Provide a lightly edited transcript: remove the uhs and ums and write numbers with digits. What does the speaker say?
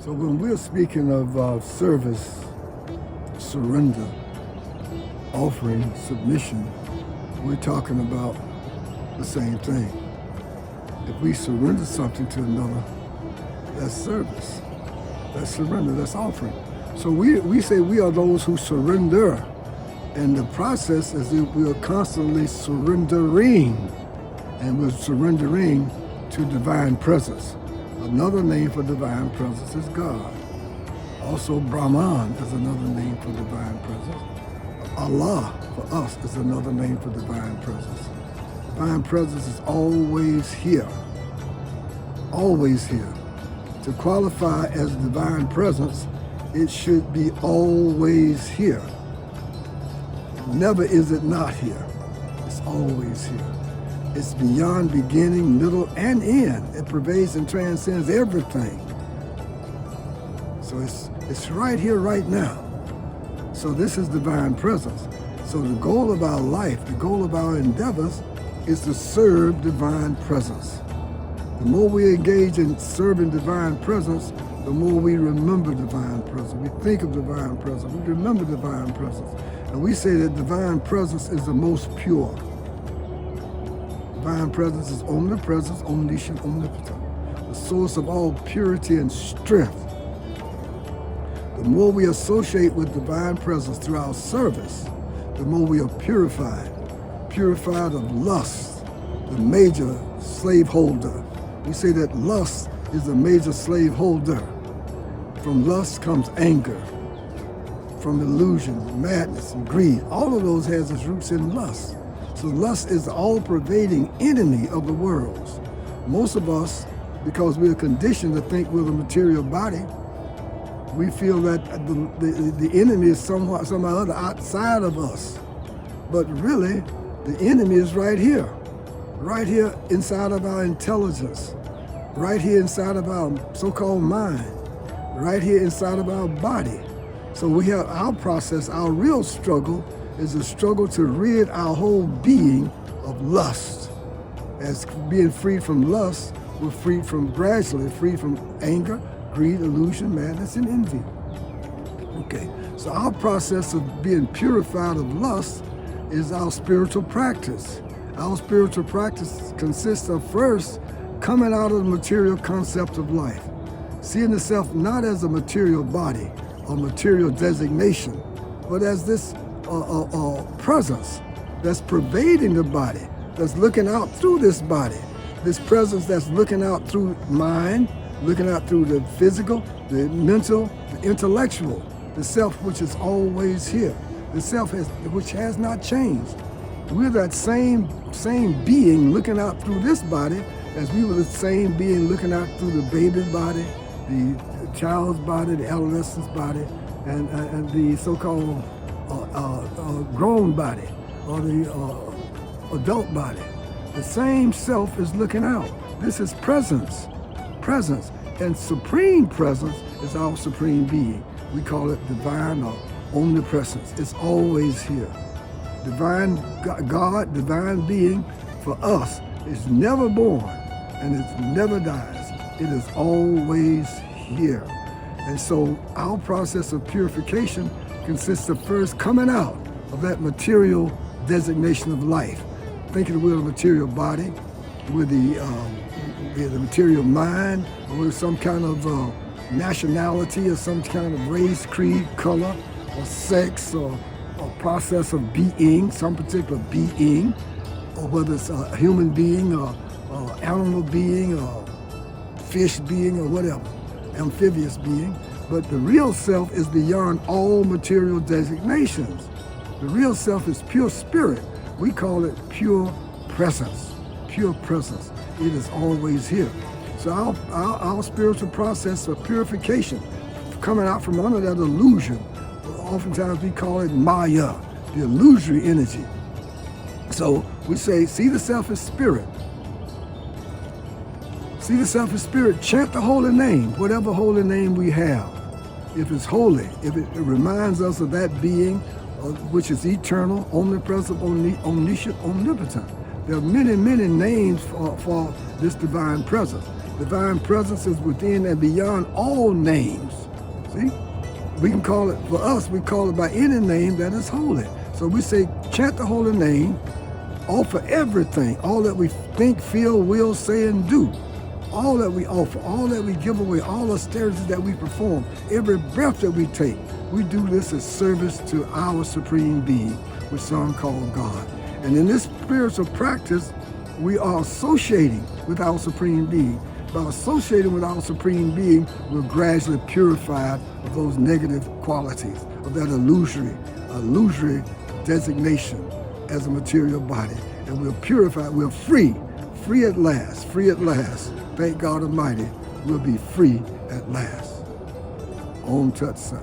So when we're speaking of service, surrender, offering, submission, we're talking about the same thing. If we surrender something to another, that's service, that's surrender, that's offering. So we say we are those who surrender. And the process is that we are constantly surrendering. And we're surrendering to divine presence. Another name for divine presence is God. Also, Brahman is another name for divine presence. Allah, for us, is another name for divine presence. Divine presence is always here. Always here. To qualify as divine presence, it should be always here. Never is it not here. It's always here. It's beyond beginning, middle, and end. It pervades and transcends everything. So it's right here, right now. So this is divine presence. So the goal of our life, the goal of our endeavors is to serve divine presence. The more we engage in serving divine presence, the more we remember divine presence. We think of divine presence. We remember divine presence. And we say that divine presence is the most pure. Divine presence is omnipresence, omniscient, omnipotent, the source of all purity and strength. The more we associate with divine presence through our service, the more we are purified. Purified of lust, the major slaveholder. We say that lust is a major slaveholder. From lust comes anger. From illusion, madness, and greed. All of those has its roots in lust. So lust is the all-pervading enemy of the world. Most of us, because we're conditioned to think we're the material body, we feel that the enemy is somehow other outside of us. But really, the enemy is right here inside of our intelligence, right here inside of our so-called mind, right here inside of our body. So we have our process, our real struggle is a struggle to rid our whole being of lust. As being freed from lust, we're gradually freed from anger, greed, illusion, madness, and envy. Okay, so our process of being purified of lust is our spiritual practice. Our spiritual practice consists of first coming out of the material concept of life, seeing the self not as a material body or material designation, but as this presence that's pervading the body, that's looking out through this body, this presence that's looking out through mind, looking out through the physical, the mental, the intellectual, the self which is always here, the self which has not changed. We're that same being looking out through this body as we were the same being looking out through the baby's body, the child's body, the adolescent's body, and the so-called grown body or the adult body. The same self is looking out. This is presence. And supreme presence is our supreme being. We call it divine or omnipresence. It's always here. Divine God, divine being for us is never born and it never dies. It is always here. And so our process of purification consists of first coming out of that material designation of life, thinking we're a material body, we're the material mind, or we're some kind of nationality or some kind of race, creed, color, or sex, or process of being, some particular being, or whether it's a human being or animal being or fish being or whatever, amphibious being. But the real self is beyond all material designations. The real self is pure spirit. We call it pure presence. Pure presence. It is always here. So our spiritual process of purification, coming out from under that illusion, oftentimes we call it Maya, the illusory energy. So we say, see the self as spirit. See the self as spirit. Chant the holy name, whatever holy name we have. If it's holy, if it reminds us of that being which is eternal, omnipresent, omniscient, omnipotent. There are many, many names for this divine presence. Divine presence is within and beyond all names. See? We can call it, for us, we call it by any name that is holy. So we say, chant the holy name, offer everything, all that we think, feel, will, say, and do. All that we offer, all that we give away, all austerities that we perform, every breath that we take, we do this as service to our supreme being, which some call God. And in this spiritual practice, we are associating with our supreme being. By associating with our supreme being, we're gradually purified of those negative qualities, of that illusory designation as a material body. And we're purified, we're free at last, Thank God Almighty, we'll be free at last. Om Tat Sat.